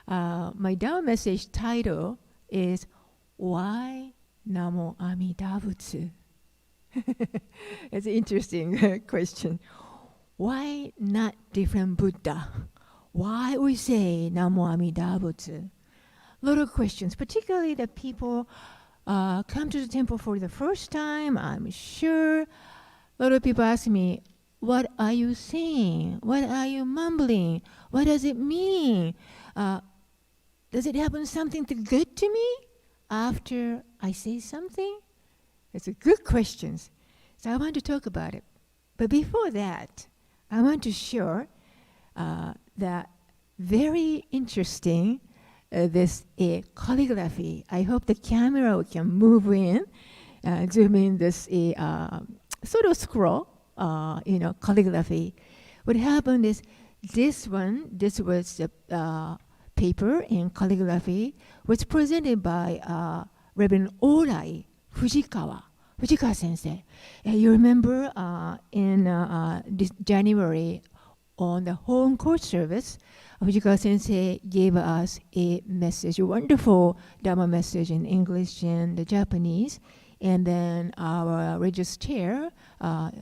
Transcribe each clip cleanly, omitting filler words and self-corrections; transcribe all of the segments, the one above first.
My Dharma message title is Why Namo Amida Butsu? It's an interesting question. Why not different Buddha? Why we say Namo Amida Butsu? A lot of questions, particularly the people come to the temple for the first time. I'm sure a lot of people ask me, what are you saying? What are you mumbling? What does it mean? Does it happen something good to me after I say something? It's a good question. So I want to talk about it. But before that, I want to share that very interesting this calligraphy. I hope the camera can move in, zoom in this sort of scroll, calligraphy. What happened is this was the paper in calligraphy was presented by Reverend Orai Fujikawa sensei. You remember in this January on the home court service, Fujikawa sensei gave us a message, a wonderful Dharma message in English and the Japanese. And then our register,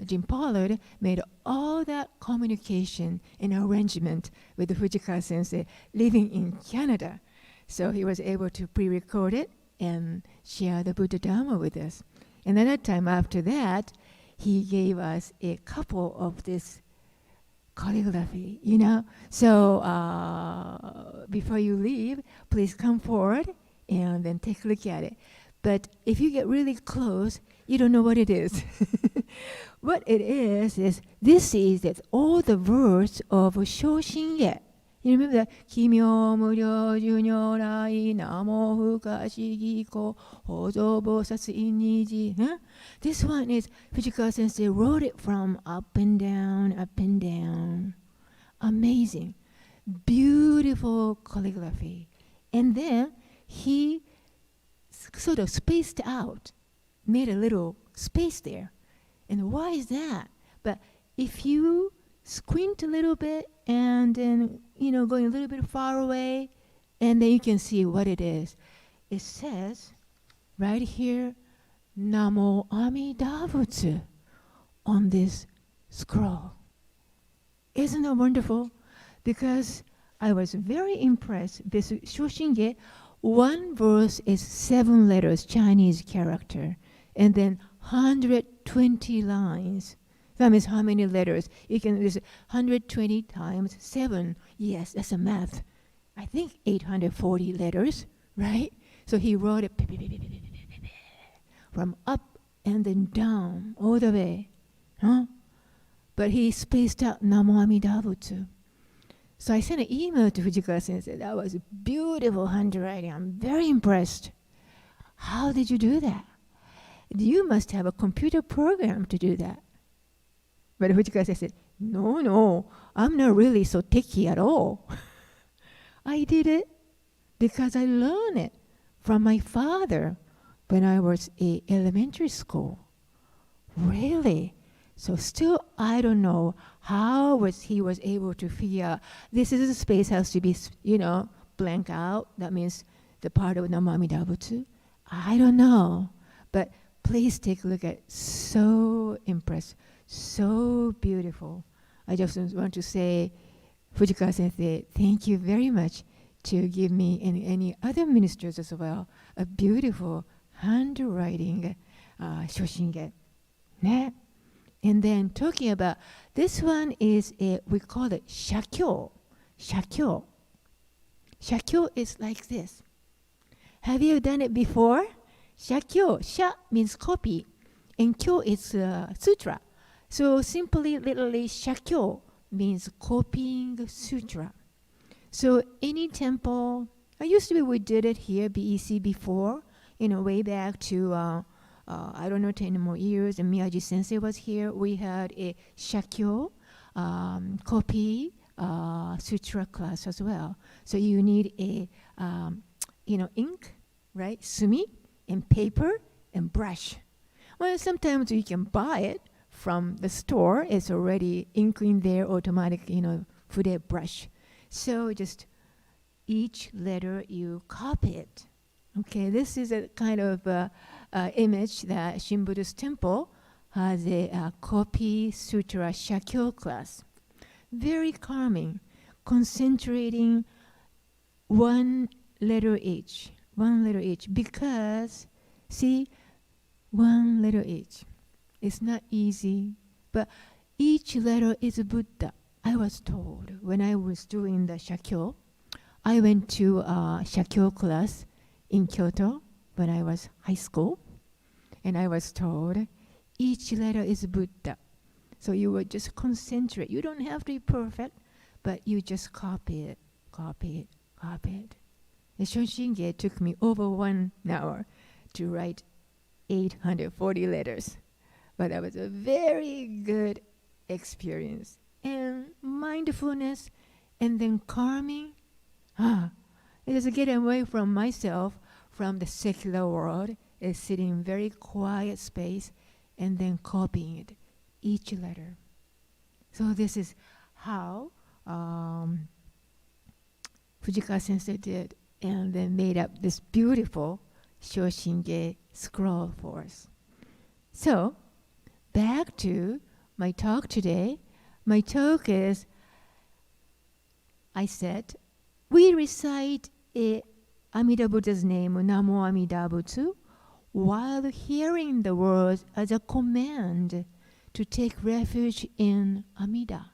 Jim Pollard, made all that communication and arrangement with the Fujikawa sensei living in Canada. So he was able to pre-record it and share the Buddha Dharma with us. And at that time, after that, he gave us a couple of this calligraphy, So before you leave, please come forward and then take a look at it. But if you get really close, you don't know what it is. What it is this is that all the words of Shoshinge. You remember that? Kimyo muryo junyorai namo fukashi giko hozo bosatsu inniji. This one is Fujikawa sensei wrote it from up and down, up and down. Amazing. Beautiful calligraphy. And then he sort of spaced out, made a little space there. And why is that? But if you squint a little bit and then, going a little bit far away, and then you can see what it is. It says right here, Namo Amida Butsu on this scroll. Isn't that wonderful? Because I was very impressed. This Shoshinge, one verse is 7 letters, Chinese character, and then 120 lines. That means how many letters? You can use 120 times 7. Yes, that's a math. I think 840 letters, right? So he wrote it from up and then down, all the way. But he spaced out Namo Amida Butsu. So I sent an email to Fujikawa sensei. That was beautiful handwriting. I'm very impressed. How did you do that? You must have a computer program to do that. But Fujikawa sensei said, no, I'm not really so techy at all. I did it because I learned it from my father when I was in elementary school. Really? So still, I don't know how he was able to figure out this is a space has to be, blank out. That means the part of Namo Amida Butsu. I don't know. But please take a look at it. So impressed. So beautiful. I just want to say, Fujikawa sensei, thank you very much to give me and any other ministers as well a beautiful handwriting Shoshinge. Ne? And then talking about this one is we call it shakyo. Shakyo. Shakyo is like this. Have you done it before? Shakyo. Sha means copy, and kyo is sutra. So simply, literally, shakyo means copying sutra. So any temple, we did it here, BEC before, way back to, I don't know, 10 more years, and Miyaji sensei was here. We had a shakyo, copy, sutra class as well. So you need a, ink, right? Sumi, and paper, and brush. Well, sometimes you can buy it from the store. It's already ink in there, automatic, fude brush. So just each letter you copy it. Okay, this is a kind of image that Shin Buddhist temple has a copy sutra shakyo class. Very calming, concentrating one letter each, because, see, one letter each. It's not easy, but each letter is a Buddha. I was told when I was doing the shakyo, I went to a shakyo class in Kyoto when I was high school, and I was told each letter is Buddha. So you would just concentrate. You don't have to be perfect, but you just copy it. The Shoshinge took me over 1 hour to write 840 letters. But that was a very good experience. And mindfulness and then calming. It is getting away from myself, from the secular world, is sitting in very quiet space and then copying it, each letter. So this is how Fujikawa Sensei did, and then made up this beautiful Shoshinge scroll for us. So, back to my talk today. My talk is, I said, we recite Amida Buddha's name, Namo Amida Butsu, while hearing the words as a command to take refuge in Amida.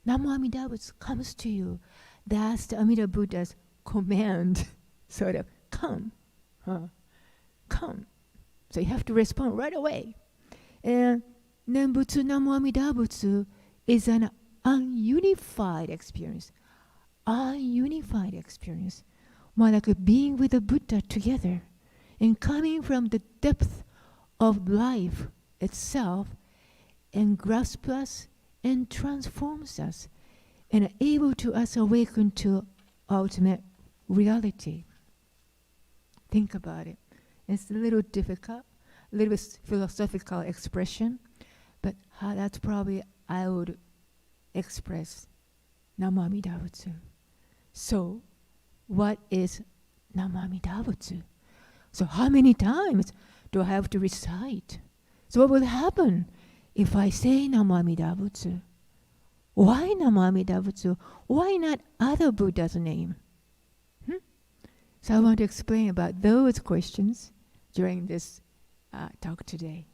Namo Amida Butsu comes to you. That's the Amida Buddha's command, sort of, come. So you have to respond right away. And Nembutsu, Namo Amida Butsu is an ununified experience. More like a being with the Buddha together and coming from the depth of life itself and grasps us and transforms us and able to us awaken to ultimate reality. Think about it. It's a little difficult, a little bit philosophical expression, but that's probably I would express Namo Amida Butsu. So, what is Namo Amida Butsu? So how many times do I have to recite? So what will happen if I say Namo Amida Butsu? Why Namo Amida Butsu? Why not other Buddha's name? So I want to explain about those questions during this talk today.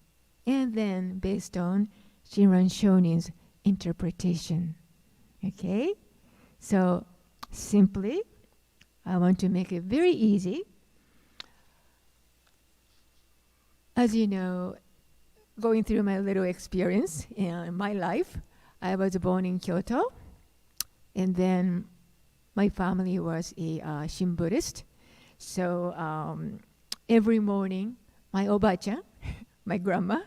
And then based on Shinran Shonin's interpretation. Okay? So simply, I want to make it very easy. As you know, going through my little experience in my life, I was born in Kyoto, and then my family was a Shin Buddhist. So every morning, my oba-chan, my grandma,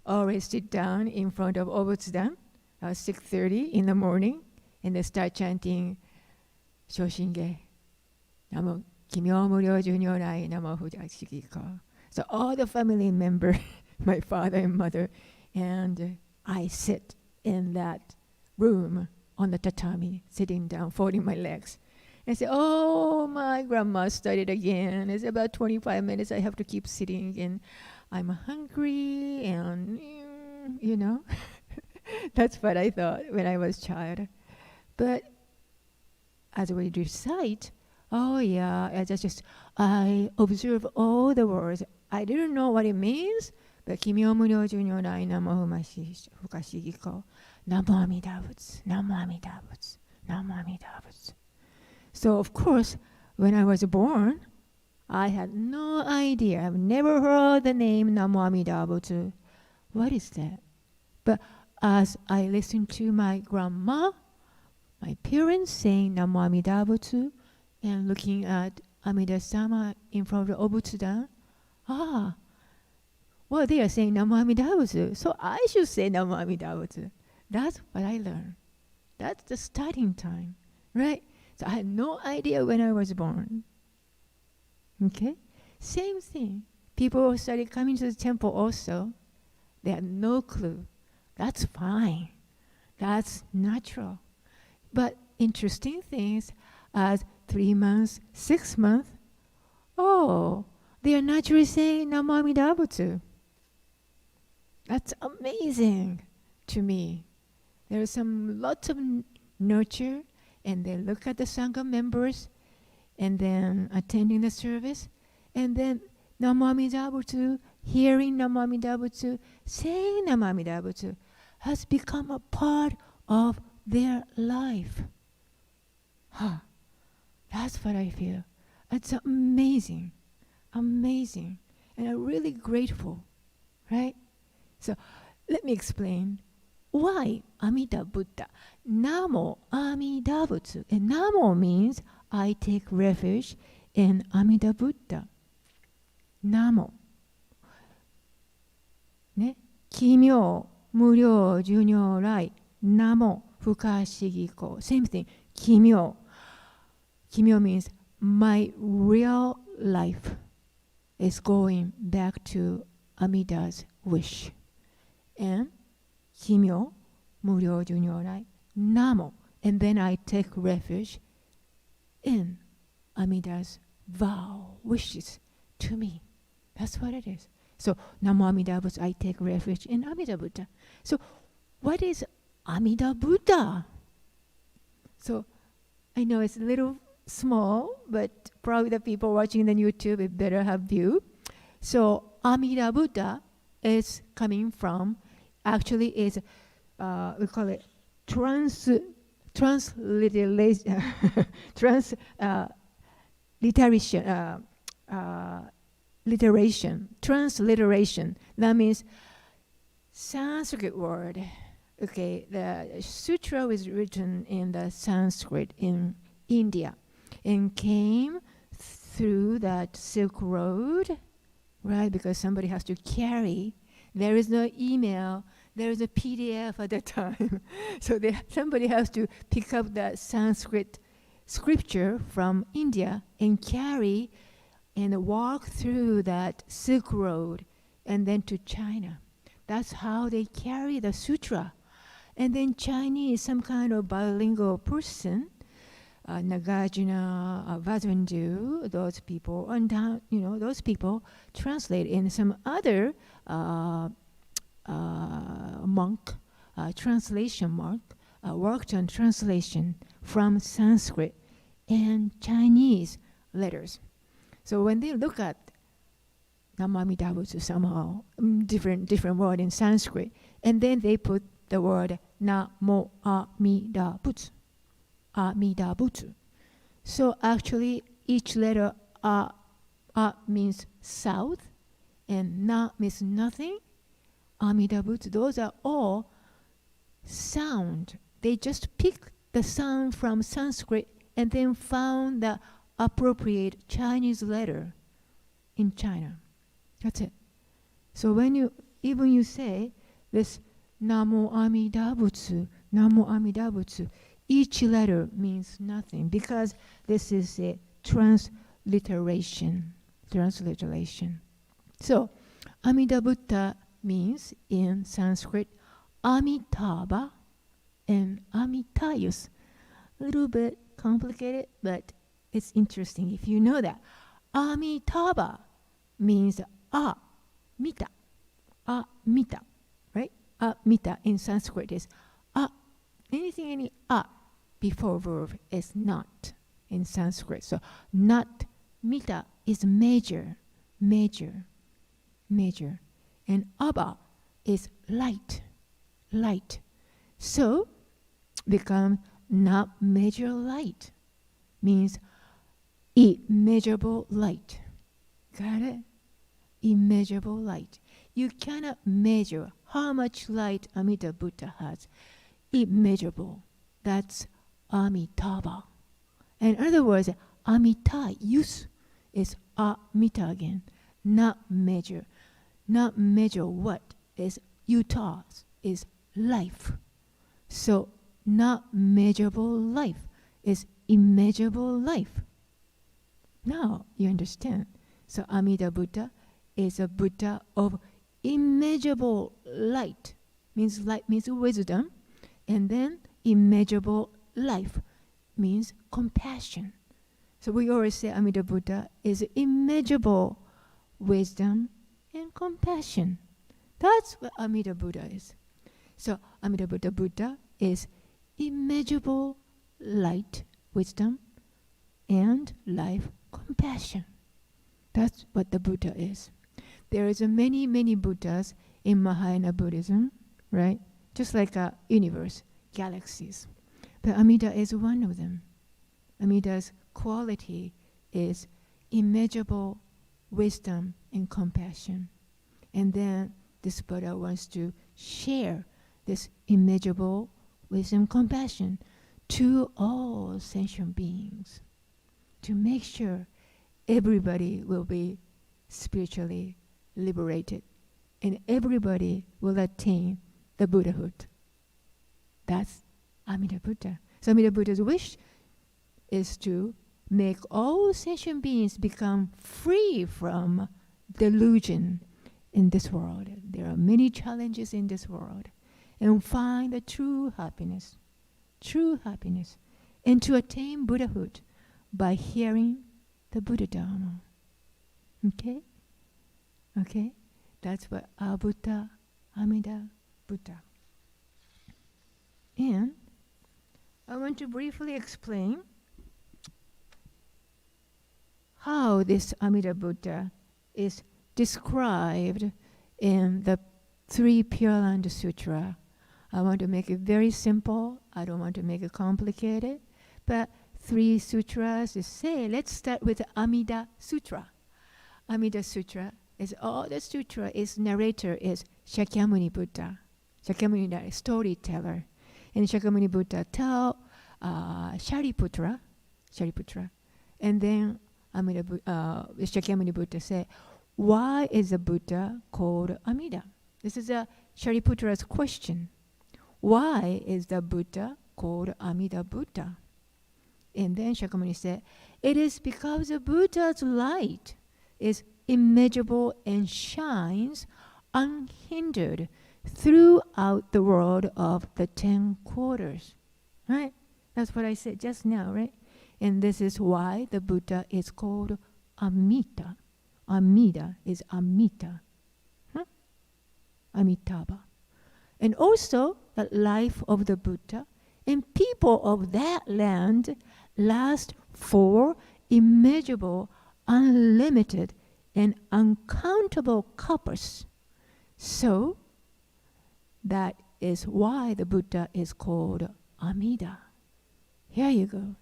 always sit down in front of Obutsudan at 6:30 in the morning, and they start chanting Shoshinge, Namu Kimyo Muryo Junyorai Namo Fujashigiko. So all the family members, my father and mother, and I sit in that room on the tatami, sitting down, folding my legs. And say, oh, my grandma started again. It's about 25 minutes. I have to keep sitting, and I'm hungry, and, you know. That's what I thought when I was a child. But as we recite, oh, yeah, I observe all the words. I didn't know what it means, but Kimyo Muryo Junyorai Namo Fukashigiko, Namo Amida Butsu, Namo Amida Butsu, Namo Amida Butsu. So, of course, when I was born, I had no idea. I've never heard the name Namo Amida Butsu. What is that? But as I listened to my grandma, my parents saying Namo Amida Butsu, and looking at Amida-sama in front of Obutsudan, well, they are saying Namo Amida Butsu, so I should say Namo Amida Butsu. That's what I learned. That's the starting time, right? So I had no idea when I was born. Okay? Same thing. People who started coming to the temple also, they had no clue. That's fine. That's natural. But interesting things, as 3 months, 6 months, oh, they are naturally saying Namo Amida Butsu. That's amazing to me. There is some lots of nurture, and they look at the Sangha members, and then attending the service, and then Namo Amida Butsu, hearing Namo Amida Butsu, saying Namo Amida Butsu, has become a part of their life. That's what I feel. It's amazing, amazing, and I'm really grateful, right? So let me explain why Amida Buddha. Namo Amida Butsu. And Namo means I take refuge in Amida Buddha. Namo. ね、奇妙、無量、寿如来、ナモ、不可思議語。Same thing. 奇妙。奇妙 means my real life is going back to Amida's wish. And 奇妙、無量、寿如来、ナモ. And then I take refuge in Amida's vow, wishes to me. That's what it is. So, Namo Amida Butsu, I take refuge in Amida Buddha. So, what is Amida Buddha? So, I know it's a little small, but probably the people watching the YouTube, it better have view. So, Amida Buddha is coming from, actually is, we call it transliteration, transliteration. That means Sanskrit word. Okay, the sutra was written in the Sanskrit in India and came through that Silk Road, right? Because somebody has to carry. There is no email. There is a PDF at the time. So somebody has to pick up that Sanskrit scripture from India and carry and walk through that Silk Road and then to China. That's how they carry the sutra. And then Chinese, some kind of bilingual person, Nagarjuna, Vazvandu, those people, and those people translate in some other monk, translation monk, worked on translation from Sanskrit and Chinese letters. So when they look at Namo Amida Butsu somehow, different word in Sanskrit, and then they put the word Namo Amida Butsu, Amida Butsu. So actually, each letter A means south, and Na means nothing. Amida Butsu, those are all sound. They just picked the sound from Sanskrit and then found the appropriate Chinese letter in China. That's it. So when you say this Namo Amida Butsu, Namo Amida Butsu, each letter means nothing because this is a transliteration. So Amida Buddha means in Sanskrit Amitabha and Amitayus. A little bit complicated, but it's interesting if you know that. Amitabha means Amita. Amita, right? Amita in Sanskrit is anything any before verb is not in Sanskrit. So not mita is major. And Abba is light. So become not major light. Means immeasurable light. Got it? Immeasurable light. You cannot measure how much light Amida Buddha has. Immeasurable. That's Amitabha. In other words, Amitayus is Amita again. Not measure. Not measure what is Utah's is life. So not measurable life is immeasurable life. Now you understand. So Amida Buddha is a Buddha of immeasurable light. Light means wisdom. And then immeasurable life means compassion. So we always say Amida Buddha is immeasurable wisdom and compassion. That's what Amida Buddha is. So Amida Buddha is immeasurable light, wisdom, and life compassion. That's what the Buddha is. There is many, many Buddhas in Mahayana Buddhism, right? Just like a universe, galaxies. But Amida is one of them. Amida's quality is immeasurable wisdom and compassion. And then this Buddha wants to share this immeasurable wisdom, compassion to all sentient beings, to make sure everybody will be spiritually liberated and everybody will attain the Buddhahood. That's Amida Buddha. So Amida Buddha's wish is to make all sentient beings become free from delusion in this world. There are many challenges in this world. And find the true happiness, and to attain Buddhahood by hearing the Buddha Dharma. Okay? That's what Buddha, Amida Buddha. And I want to briefly explain how this Amida Buddha is described in the 3 Pure Land Sutra. I want to make it very simple. I don't want to make it complicated. But 3 sutras is say, let's start with the Amida Sutra. Amida Sutra is all the sutra is narrator is Shakyamuni Buddha. Shakyamuni is storyteller. And Shakyamuni Buddha tell Shariputra. And then Shakyamuni Buddha say, why is the Buddha called Amida? This is a Shariputra's question. Why is the Buddha called Amida Buddha? And then Shakyamuni said, it is because the Buddha's light is immeasurable and shines unhindered throughout the world of the 10 quarters. Right? That's what I said just now, right? And this is why the Buddha is called Amida. Amida is Amita. Amitabha. And also, the life of the Buddha and people of that land last for immeasurable, unlimited, and uncountable couples. So, that is why the Buddha is called Amida. Here you go.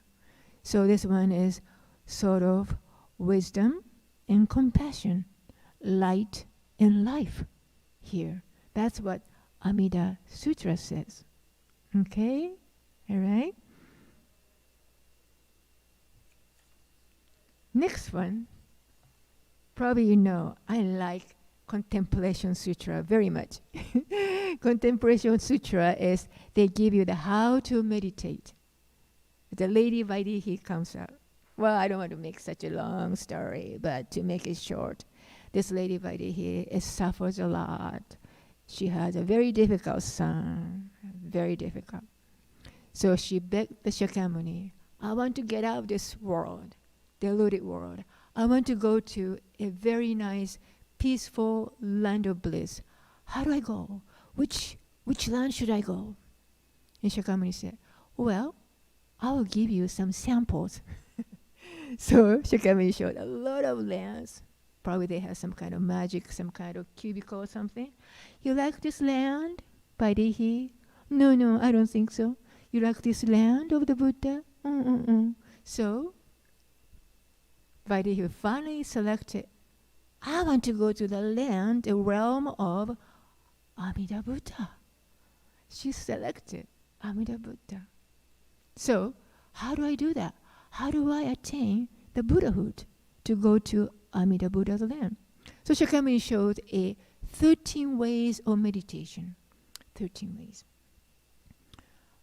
So this one is sort of wisdom and compassion, light and life here. That's what Amida Sutra says. Okay? All right? Next one. Probably you know, I like Contemplation Sutra very much. Contemplation Sutra is, they give you the how to meditate. The Lady Vaidehi comes out. Well, I don't want to make such a long story, but to make it short, this Lady Vaidehi suffers a lot. She has a very difficult son, very difficult. So she begged the Shakyamuni, I want to get out of this world, deluded world. I want to go to a very nice, peaceful land of bliss. How do I go? Which land should I go? And Shakyamuni said, well, I will give you some samples. So Shakyamuni showed a lot of lands. Probably they have some kind of magic, some kind of cubicle or something. You like this land, Vaidehi? No, I don't think so. You like this land of the Buddha? So Vaidehi finally selected, I want to go to the land, the realm of Amida Buddha. She selected Amida Buddha. So, how do I do that? How do I attain the Buddhahood to go to Amida Buddha's land? So Shakyamuni showed 13 ways of meditation. 13 ways.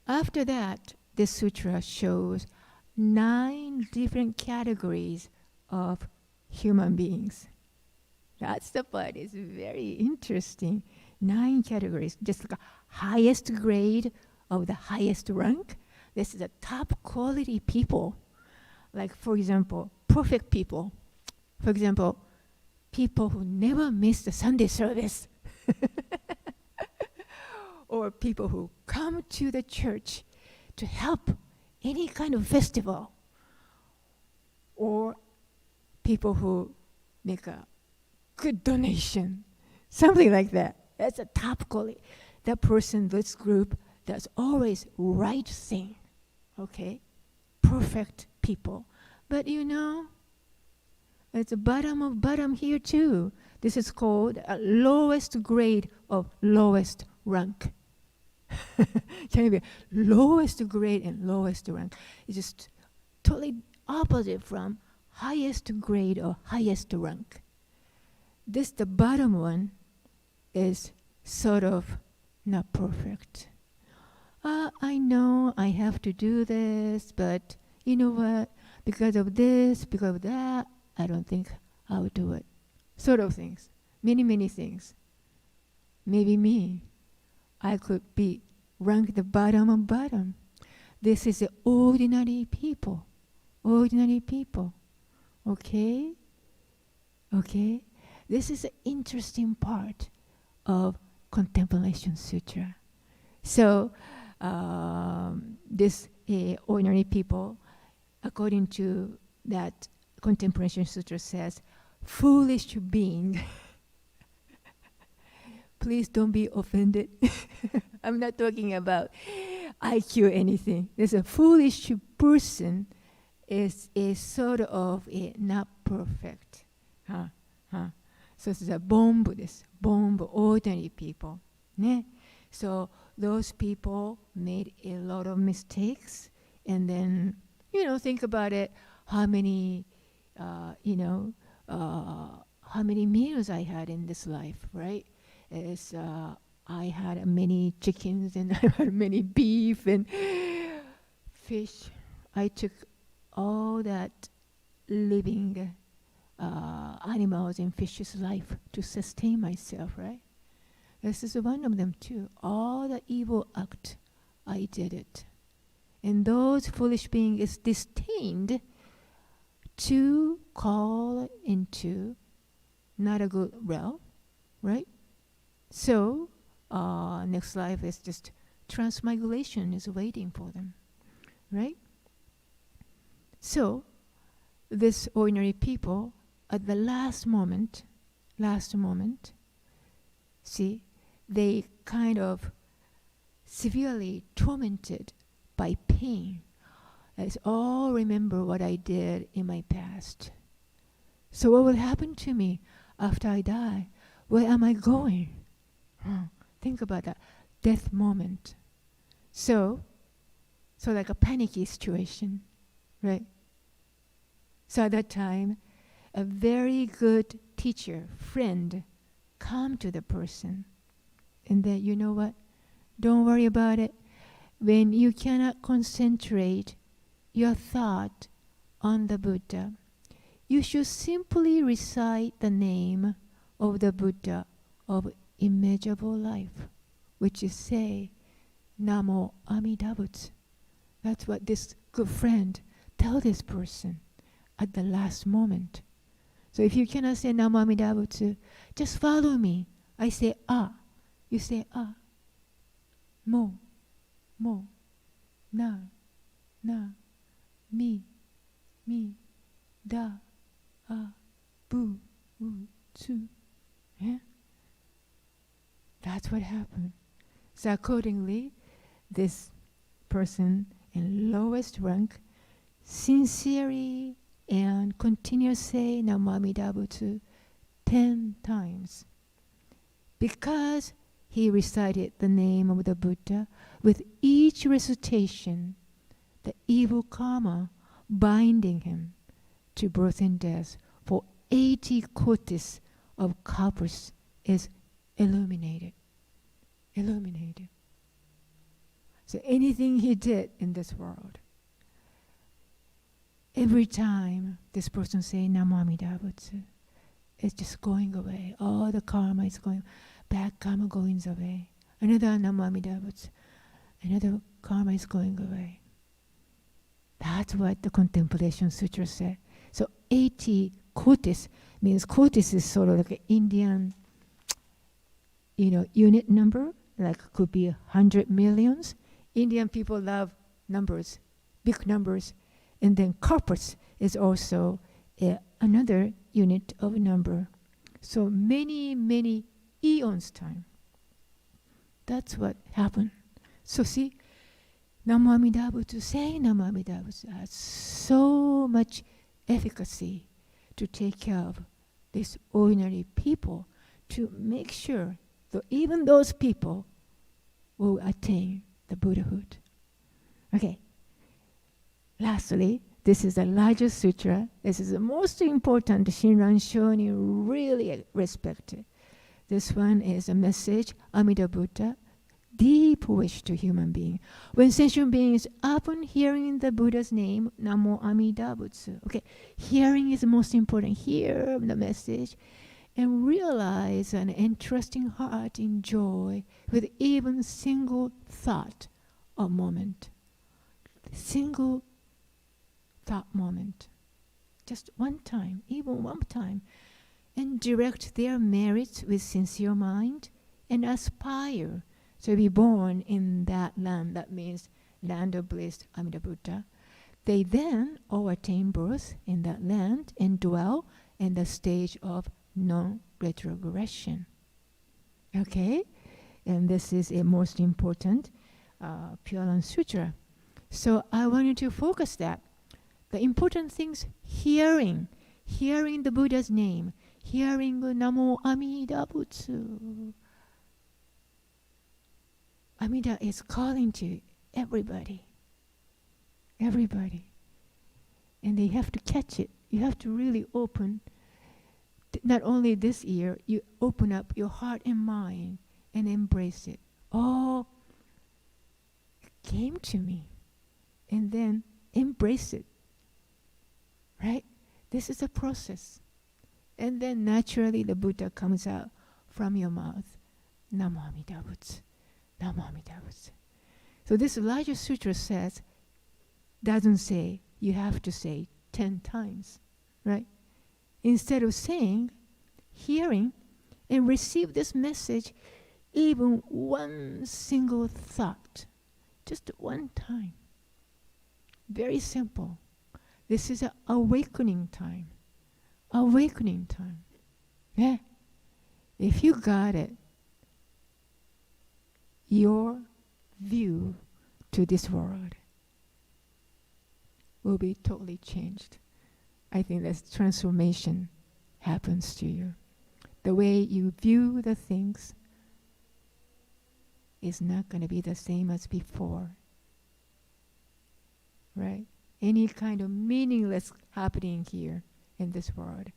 After that, this sutra shows 9 different categories of human beings. That's the part is very interesting. 9 categories, just like a highest grade of the highest rank. This is the top quality people. Like, for example, perfect people. For example, people who never miss the Sunday service. Or people who come to the church to help any kind of festival. Or people who make a good donation. Something like that. That's a top quality. That person, this group, does always right thing. Okay? Perfect people. But you know, it's a bottom of bottom here too. This is called a lowest grade of lowest rank. Can you be lowest grade and lowest rank? It's just totally opposite from highest grade or highest rank. This, the bottom one, is sort of not perfect. I know I have to do this, but you know what? Because of this, because of that, I don't think I'll do it. Sort of things. Many, many things. Maybe me. I could be ranked the bottom of bottom. This is the ordinary people. Ordinary people. Okay? Okay? This is an interesting part of Contemplation Sutra. So, this ordinary people, according to that Contemplation Sutra says, foolish being. Please don't be offended. I'm not talking about IQ or anything. There's a foolish person is sort of not perfect. So it's a bomb Buddhist, bomb ordinary people. Ne? So those people made a lot of mistakes, and then, think about it, how many meals I had in this life, right? I had many chickens, and I had many beef and fish. I took all that living animals and fishes' life to sustain myself, right? This is one of them too. All the evil act, I did it. And those foolish beings is destined to call into not a good realm, right? So, next life is just transmigration is waiting for them, right? So, this ordinary people, at the last moment, see, they kind of severely tormented by pain. I all remember what I did in my past. So what will happen to me after I die? Where am I going? Think about that death moment. So like a panicky situation, right? So at that time, a very good teacher, friend, come to the person. And then, you know what? Don't worry about it. When you cannot concentrate your thought on the Buddha, you should simply recite the name of the Buddha of immeasurable life, which is say, Namo Amida Butsu. That's what this good friend tell this person at the last moment. So if you cannot say Namo Amida Butsu, just follow me. I say ah. You say ah. Mo, na, mi, da, bu, tsu. Yeah? That's what happened. So accordingly, this person in lowest rank sincerely and continuously say Namo Amida Butsu 10 times. Because he recited the name of the Buddha, with each recitation, the evil karma binding him to birth and death for 80 kotis of kalpas is illuminated. So anything he did in this world, every time this person say Namo Amida Butsu, it's just going away. All the karma is going, bad karma goes away. Another Namo Amida Butsu, another karma is going away. That's what the Contemplation Sutra said. So 80 kotis means kotis is sort of like an Indian, unit number, like could be 100 millions. Indian people love numbers, big numbers. And then corpus is also another unit of number. So many, many eons time. That's what happened. So see, Namo Amida Butsu, saying Namo Amida Butsu has so much efficacy to take care of these ordinary people, to make sure that even those people will attain the Buddhahood. Okay. Lastly, this is the largest sutra. This is the most important Shinran Shonin really respected. This one is a message, Amida Buddha, deep wish to human being. When sentient beings upon hearing the Buddha's name, Namo Amida Butsu. Okay, hearing is the most important. Hear the message and realize an entrusting heart in joy with even single thought or moment. Single thought moment. Just one time, even one time. And direct their merits with sincere mind and aspire to be born in that land. That means land of bliss, Amida Buddha. They then all attain birth in that land and dwell in the stage of non-retrogression. Okay? And this is a most important Pure Land Sutra. So I want you to focus that. The important things, hearing the Buddha's name, hearing Namo Amida Butsu. Amida is calling to everybody. Everybody. And they have to catch it. You have to really open, not only this ear, you open up your heart and mind and embrace it. Oh, it came to me. And then embrace it. Right? This is a process. And then naturally the Buddha comes out from your mouth. Namo Amida Butsu. Namo Amida Butsu. So this larger sutra doesn't say you have to say 10 times. Right? Instead of saying, hearing, and receive this message, even one single thought, just one time. Very simple. This is an awakening time. Awakening time. Yeah. If you got it, your view to this world will be totally changed. I think that transformation happens to you. The way you view the things is not going to be the same as before. Right? Any kind of meaningless happening here in this world,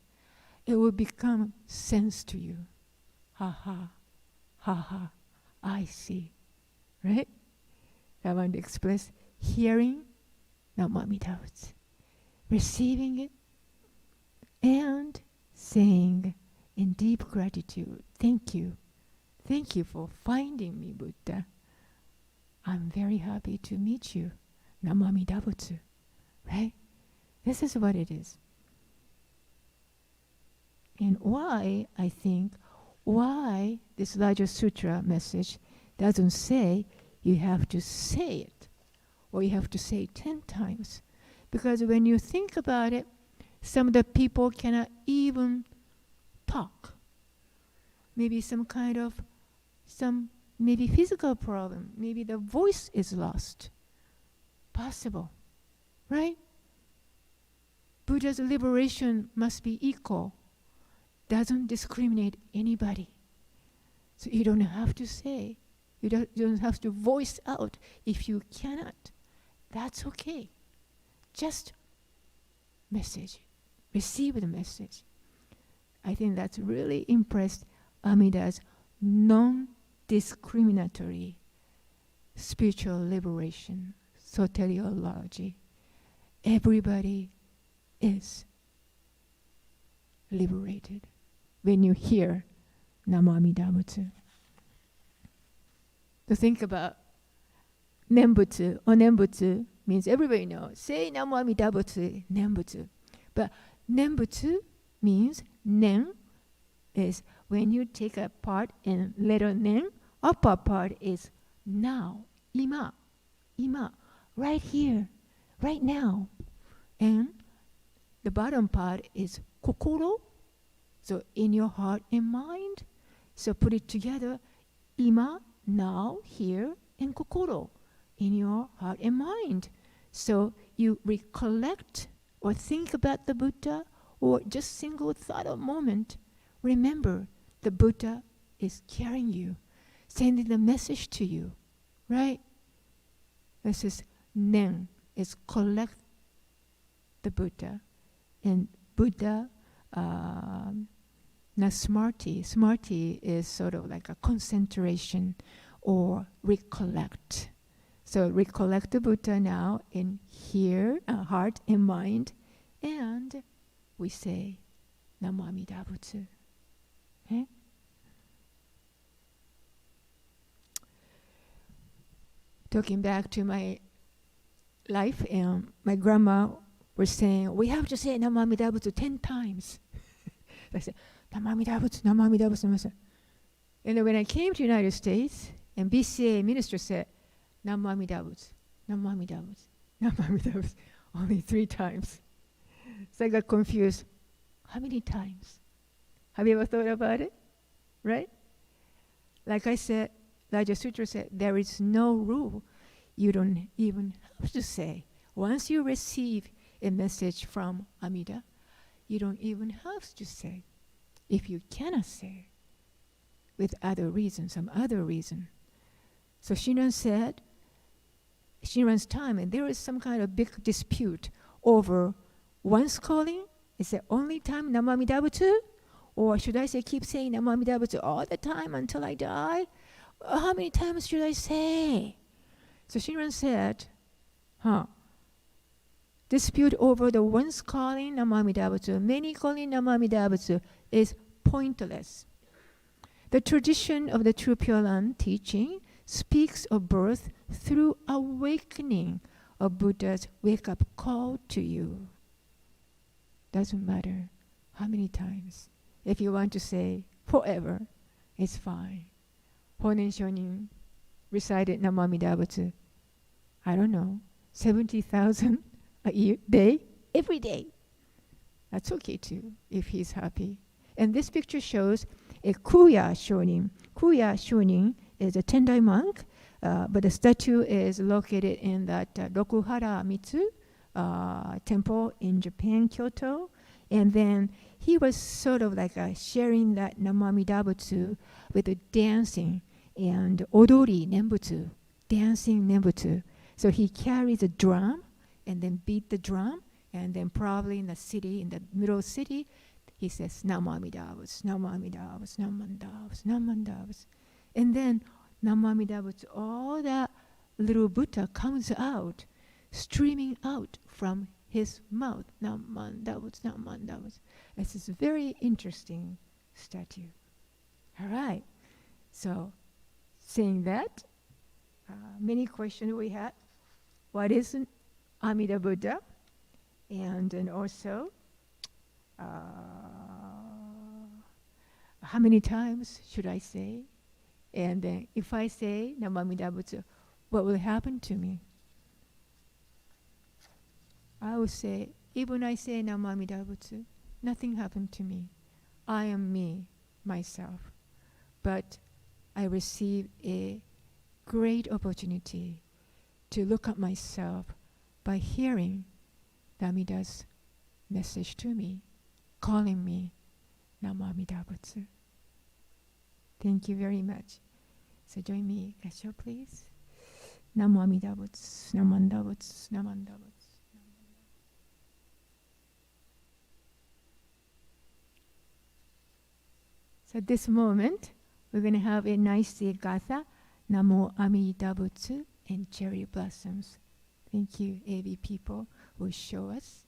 it will become sense to you. Ha ha, ha ha, I see. Right? I want to express hearing, Namo Amida Butsu, receiving it, and saying in deep gratitude, thank you. Thank you for finding me, Buddha. I'm very happy to meet you. Namo Amida Butsu. Right? This is what it is. And why this larger sutra message doesn't say you have to say it, or you have to say 10 times. Because when you think about it, some of the people cannot even talk. Maybe maybe physical problem. Maybe the voice is lost. Possible. Right? Buddha's liberation must be equal. Doesn't discriminate anybody. So you don't have to say. You don't have to voice out if you cannot. That's okay. Just message. Receive the message. I think that's really impressed Amida's non-discriminatory spiritual liberation, soteriology. Everybody is liberated when you hear Namo Amida Butsu. To think about Nembutsu or Nembutsu means everybody knows. Say Namo Amida Butsu, Nembutsu. But Nembutsu means Nen is when you take a part in letter Nen, upper part is now, ima, right here, right now. And the bottom part is kokoro, so in your heart and mind. So put it together, ima, now, here, and kokoro, in your heart and mind. So you recollect or think about the Buddha, or just single thought or moment. Remember, the Buddha is carrying you, sending the message to you, right? This is Nen, is collect the Buddha. And Buddha, Smarti. Smarti is sort of like a concentration or recollect. So recollect the Buddha now in here, heart and mind, and we say Namo Amida Butsu. Okay? Talking back to my life, my grandma was saying, we have to say Namo Amida Butsu 10 times. I said, Namo Amida Butsu, Namo Amida Butsu. And then when I came to the United States, and BCA minister said, Namo Amida Butsu, Namo Amida Butsu, Namo Amida Butsu, only 3 times. So I got confused. How many times? Have you ever thought about it? Right? Like I said, Raja Sutra said, there is no rule. You don't even have to say. Once you receive a message from Amida, you don't even have to say. If you cannot say, with other reason, some other reason. So Shinran said, Shinran's time, and there is some kind of big dispute over once calling. Is the only time Namo Amida Butsu? Or should I say, keep saying Namo Amida Butsu all the time until I die? How many times should I say? So Shinran said, dispute over the once calling Namo Amida Butsu, many calling Namo Amida Butsu is pointless. The tradition of the True Pure Land teaching speaks of birth through awakening of Buddha's wake-up call to you. Doesn't matter how many times. If you want to say forever, it's fine. Honen Shonin recited Namo Amida Butsu, I don't know, 70,000 a day, every day. That's okay too, if he's happy. And this picture shows a Kuya Shonin. Kuya Shonin is a Tendai monk, but the statue is located in that Rokuhara Mitsu temple in Japan, Kyoto. And then he was sort of like sharing that Namo Amida Butsu with the dancing and Odori Nembutsu, dancing Nembutsu. So he carries a drum and then beat the drum, and then probably in the city, in the middle city, he says, Namo Amida Butsu, Namo Amida Butsu, Namo Amida Butsu, Namo Amida Butsu. And then Namo Amida Butsu, all that little Buddha comes out, streaming out from his mouth. Namo Amida Butsu, Namo Amida Butsu. This is a very interesting statue. All right. So, saying that, many questions we had. What is Amida Buddha? And also, how many times should I say? And then if I say Namo Amida Butsu, what will happen to me? I will say, even I say Namo Amida Butsu, nothing happened to me. I am me, myself. But I receive a great opportunity to look at myself by hearing the Amida's message to me, calling me Namo Amida Butsu. Thank you very much. So join me, Gasho, please. Namo Amida Butsu, Namo Amida Butsu, Namo Amida Butsu. So at this moment, we're going to have a nice gatha, Namo Amida Butsu and cherry blossoms. Thank you, AV people who show us.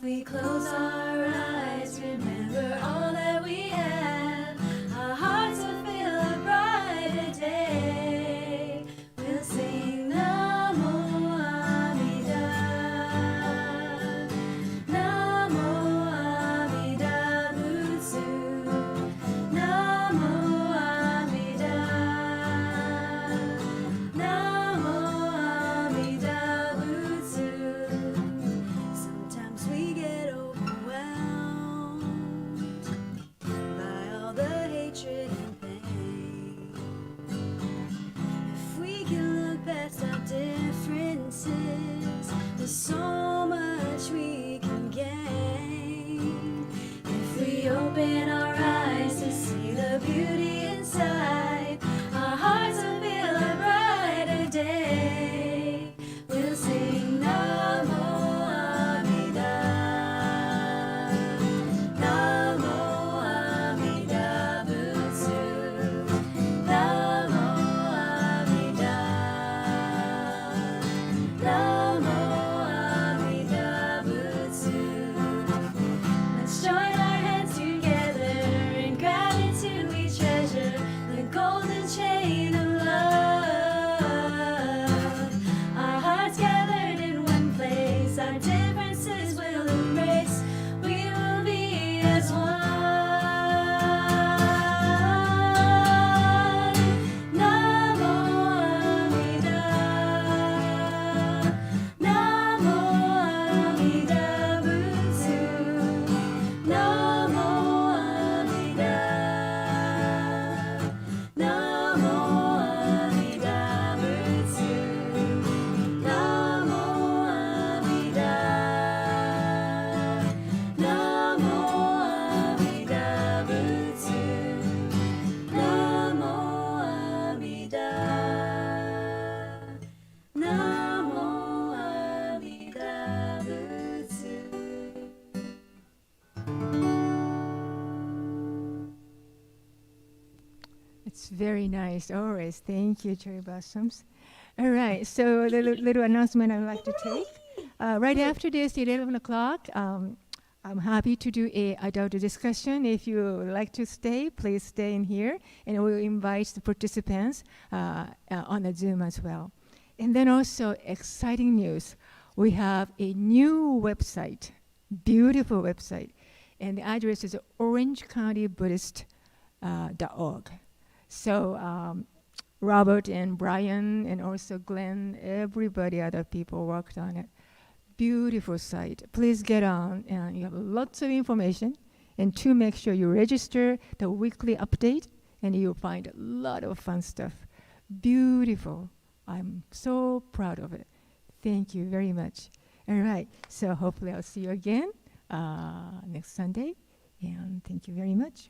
If we close our eyes, remember all that we have, our hearts will feel a brighter day. We'll sing Namo Amida, Namo Amida Butsu, Namo Amida, Namo Amida Butsu. Sometimes we get overwhelmed by all the hatred and pain. If we can look past our differences, there's so much we can gain. If we open our eyes to see the beauty inside, our hearts will feel a brighter day. We'll sing Namo Amida, Namo Amida Butsu, Namo Amida, Namo Amida Butsu. Let's join our hands together in gratitude. We treasure the golden chain of love. Our hearts gathered in one place, our differences will embrace. We will be as one. Namo Amida, Namo Amida Butsu, Namo Amida, Namo Amida Butsu, Namo Amida, Namo Amida Butsu, Namo Amida, Namo Amida Butsu. It's very nice, always. Thank you, Cherry Blossoms. All right, so the little announcement I would like to take. Right after this, 11 o'clock, I'm happy to do a adult discussion. If you would like to stay, please stay in here, and we'll invite the participants on the Zoom as well. And then also, exciting news. We have a new website, beautiful website, and the address is orangecountybuddhist.org. So Robert and Brian and also Glenn, everybody, other people worked on it. Beautiful site. Please get on, and you have lots of information. And to make sure you register the weekly update, and you'll find a lot of fun stuff. Beautiful. I'm so proud of it. Thank you very much. All right. So hopefully I'll see you again next Sunday. And thank you very much.